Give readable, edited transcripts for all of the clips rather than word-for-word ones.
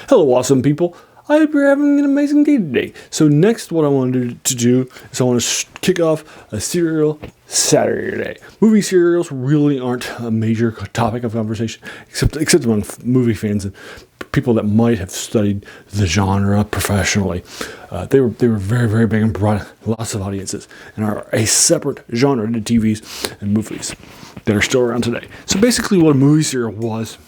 Hello, awesome people. I hope you're having an amazing day today. So next, what I wanted to do is I want to kick off a serial Saturday today. Movie serials really aren't a major topic of conversation, except among movie fans and people that might have studied the genre professionally. They were very, very big and brought lots of audiences and are a separate genre to TVs and movies that are still around today. So basically what a movie serial was,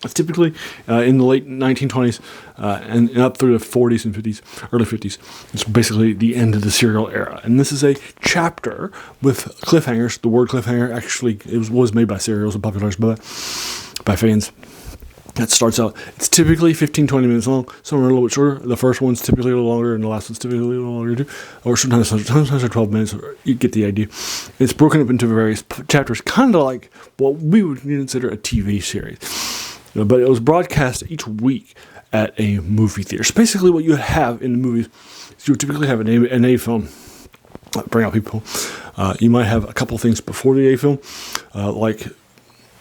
it's typically in the late 1920s and up through the 40s and 50s, early 50s. It's basically the end of the serial era. And this is a chapter with cliffhangers. The word cliffhanger actually was made by serials and popularized by fans. That starts out, it's typically 15, 20 minutes long. Some are a little bit shorter. The first one's typically a little longer, and the last one's typically a little longer too. Or sometimes they're 12 minutes. You get the idea. It's broken up into various chapters, kind of like what we would consider a TV series. But it was broadcast each week at a movie theater. So basically what you have in the movies is you would typically have an A film, bring out people. You might have a couple things before the A film,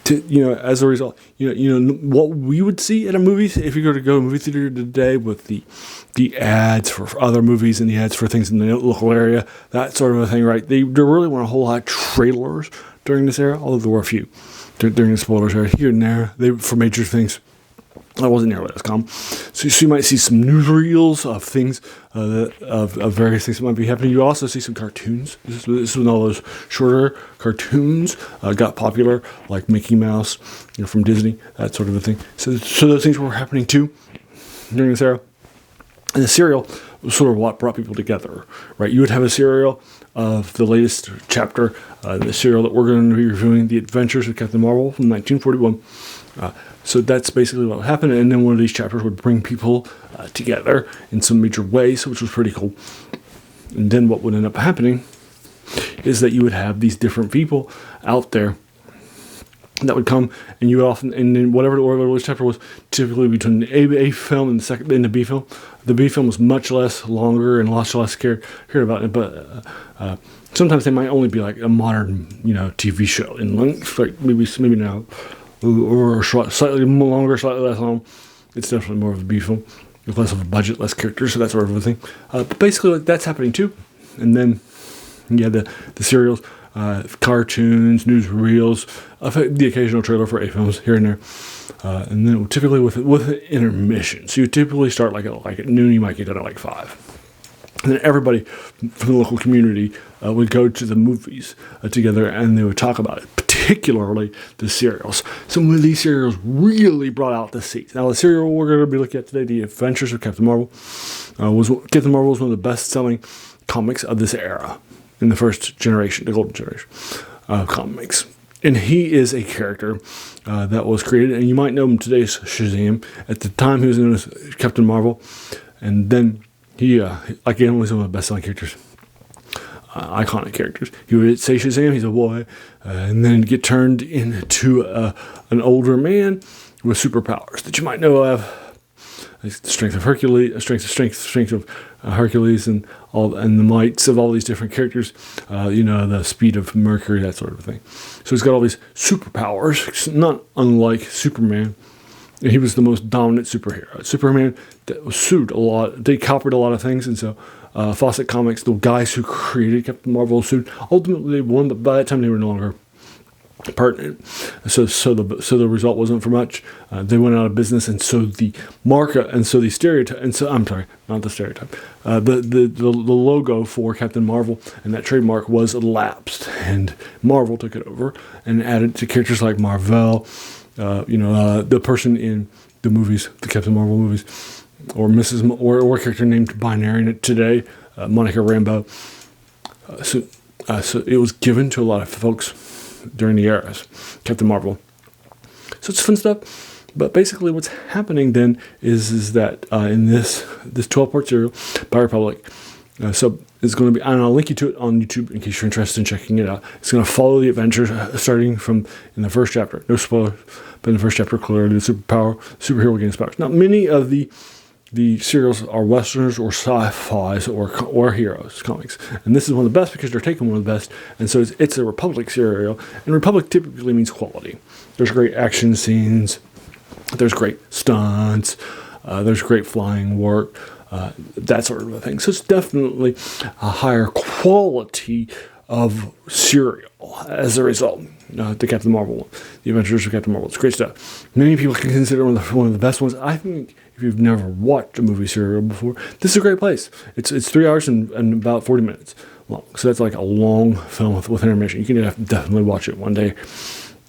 as a result, what we would see at a movie, if you go to a movie theater today with the ads for other movies and the ads for things in the local area, that sort of a thing, right? There really weren't a whole lot of trailers during this era, although there were a few during the spoilers era here and there. For major things, that wasn't nearly as common. So you might see some newsreels of things, of various things that might be happening. You also see some cartoons. This is when all those shorter cartoons got popular, like Mickey Mouse, from Disney, that sort of a thing. So those things were happening too during this era. And the serial was sort of what brought people together, right? You would have a serial of the latest chapter, the serial that we're going to be reviewing, The Adventures of Captain Marvel from 1941. So that's basically what would happen, and then one of these chapters would bring people together in some major ways, which was pretty cool. And then what would end up happening is that you would have these different people out there that would come, and you often, and then whatever the order of this chapter was, typically between the A film and the B film. The B film was much less longer and much less cared about it, but sometimes they might only be like a modern, TV show in length, like maybe now, or slightly longer, slightly less long. It's definitely more of a B film with less of a budget, less characters, so that sort of a thing. But basically, that's happening too. And then you have the serials. Cartoons, newsreels, the occasional trailer for A films here and there, and then typically with an intermission. So you typically start like at noon. You might get done at like 5, and then everybody from the local community would go to the movies together, and they would talk about it, particularly the serials. Some of these serials really brought out the seats. Now the serial we're going to be looking at today, The Adventures of Captain Marvel, Captain Marvel was one of the best-selling comics of this era. In the first generation, the golden generation of comics. And he is a character that was created, and you might know him today as Shazam. At the time, he was known as Captain Marvel. And then he, again, was one of the best-selling characters, iconic characters. He would say Shazam, he's a boy, and then get turned into an older man with superpowers that you might know of. The strength of Hercules, strength of Hercules, and the mights of all these different characters. The speed of Mercury, that sort of thing. So he's got all these superpowers, not unlike Superman. And he was the most dominant superhero. Superman sued a lot. They copied a lot of things, and so Fawcett Comics, the guys who created Captain Marvel, sued. Ultimately, they won, but by that time they were no longer pertinent. So the result wasn't for much. They went out of business, and so the market, and so the stereotype, and so I'm sorry, not the stereotype. The logo for Captain Marvel and that trademark was lapsed, and Marvel took it over and added to characters like Marvel, the person in the movies, the Captain Marvel movies, or or a character named Binary today, Monica Rambeau. So it was given to a lot of folks during the eras, Captain Marvel. So it's fun stuff. But basically what's happening then is that in this 12-part serial by Republic, so it's going to be, and I'll link you to it on YouTube in case you're interested in checking it out. It's going to follow the adventures starting from in the first chapter. No spoilers, but in the first chapter, clearly the superhero gains powers. Now, many of the serials are westerns or sci-fis or heroes comics, and this is one of the best because they're taking one of the best, and so it's a Republic serial, and Republic typically means quality. There's great action scenes, There's great stunts. There's great flying work. That sort of a thing. So it's definitely a higher quality of serial as a result. The Captain Marvel one, The Adventures of Captain Marvel. It's great stuff. Many people can consider one of the best ones. I think if you've never watched a movie serial before, this is a great place. It's 3 hours and about 40 minutes long. So that's like a long film with intermission. You can definitely watch it one day.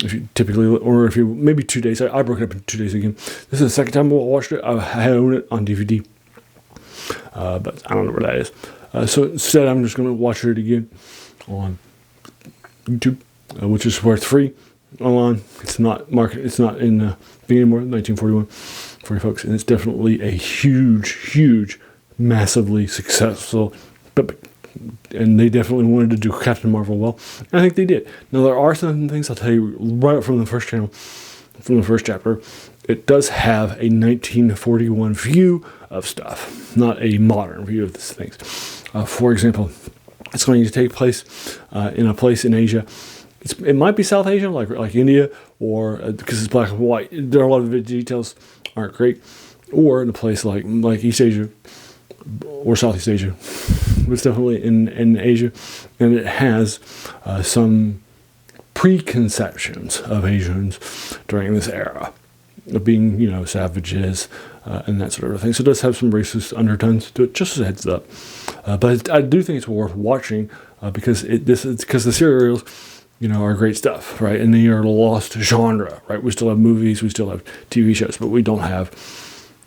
If you typically, or if you, maybe 2 days. I broke it up in 2 days again. This is the second time I watched it. I own it on DVD. But I don't know where that is. So instead, I'm just going to watch it again on YouTube, which is where it's free online. It's not market. It's not in thing anymore. 1941 for you folks, and it's definitely a huge, massively successful. And they definitely wanted to do Captain Marvel well. And I think they did. Now there are some things I'll tell you right up from the first channel, from the first chapter. It does have a 1941 view of stuff, not a modern view of these things. For example, it's going to take place in a place in Asia. It might be South Asia, like India, or because it's black and white. There are a lot of the details aren't great, or in a place like East Asia or Southeast Asia. It's definitely in Asia, and it has some preconceptions of Asians during this era of being, savages and that sort of thing. So it does have some racist undertones to it, just as a heads up. But I do think it's worth watching because the serials, are great stuff, right? And they are a lost genre, right? We still have movies, we still have TV shows, but we don't have,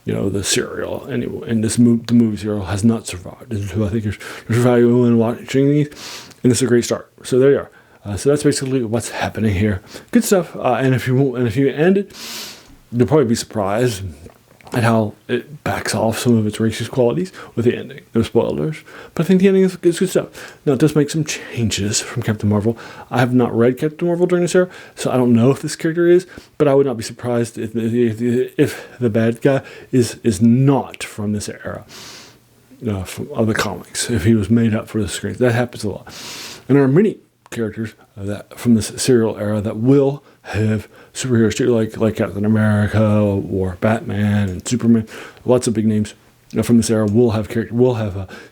the serial anyway. And the movie serial has not survived. And so I think there's value in watching these, and this is a great start. So there you are. So that's basically what's happening here. Good stuff. And if you end it, you'll probably be surprised at how it backs off some of its racist qualities with the ending. No spoilers, but I think the ending is good stuff. Now, it does make some changes from Captain Marvel. I have not read Captain Marvel during this era, so I don't know if this character is, but I would not be surprised if the bad guy is not from this era, of the comics, if he was made up for the screen. That happens a lot. And there are many characters that from this serial era that will have superheroes too, like Captain America or Batman and Superman. Lots of big names from this era will have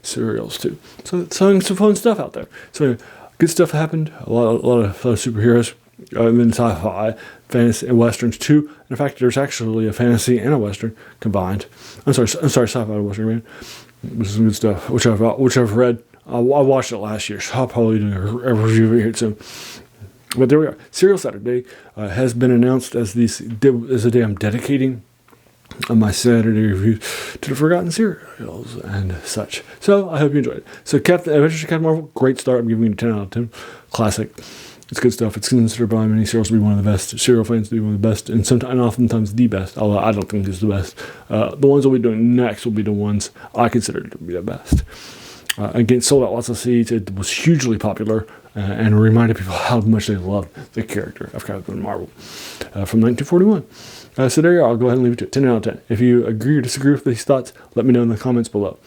serials too. So some fun stuff out there. So good stuff happened. A lot of superheroes in sci-fi, fantasy, and westerns too. In fact, there's actually a fantasy and a western combined. I'm sorry, sci-fi and western, man. This is some good stuff, which I've read. I watched it last year, so I'll probably do a review of it here soon. But there we are. Serial Saturday has been announced as the day I'm dedicating my Saturday review to the forgotten serials and such. So I hope you enjoyed it. So Adventures of Captain Marvel, great start. I'm giving it a 10 out of 10. Classic. It's good stuff. It's considered by many serials to be one of the best. Serial fans to be one of the best, and oftentimes the best. Although I don't think it's the best. The ones we'll be doing next will be the ones I consider to be the best. Again, sold out lots of seats. It was hugely popular and reminded people how much they loved the character of Captain Marvel from 1941. So there you are. I'll go ahead and leave it to 10 out of 10. If you agree or disagree with these thoughts, let me know in the comments below.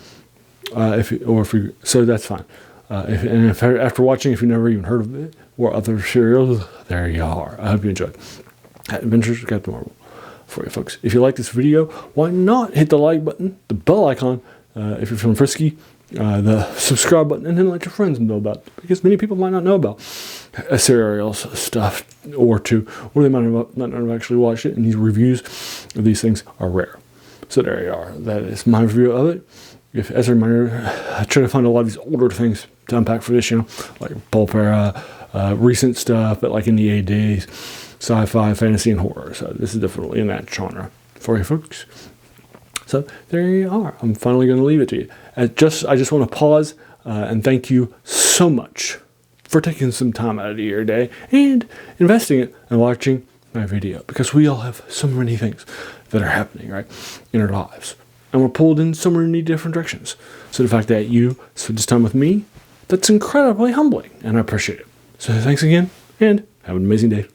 So that's fine. If after watching, if you've never even heard of it or other serials, there you are. I hope you enjoyed Adventures of Captain Marvel for you folks. If you like this video, why not hit the like button, the bell icon, if you're feeling frisky, the subscribe button, and then let your friends know about it, because many people might not know about serials stuff or they might not have actually watched it, and these reviews of these things are rare. So there you are. That is my review of it. As a reminder, I try to find a lot of these older things to unpack for this channel, like pulp era, recent stuff, but like in the 80s, sci-fi, fantasy, and horror. So this is definitely in that genre for you folks. So there you are. I'm finally going to leave it to you. I just want to pause and thank you so much for taking some time out of your day and investing it and watching my video, because we all have so many things that are happening, right, in our lives. And we're pulled in so many different directions. So the fact that you spent this time with me, that's incredibly humbling, and I appreciate it. So thanks again, and have an amazing day.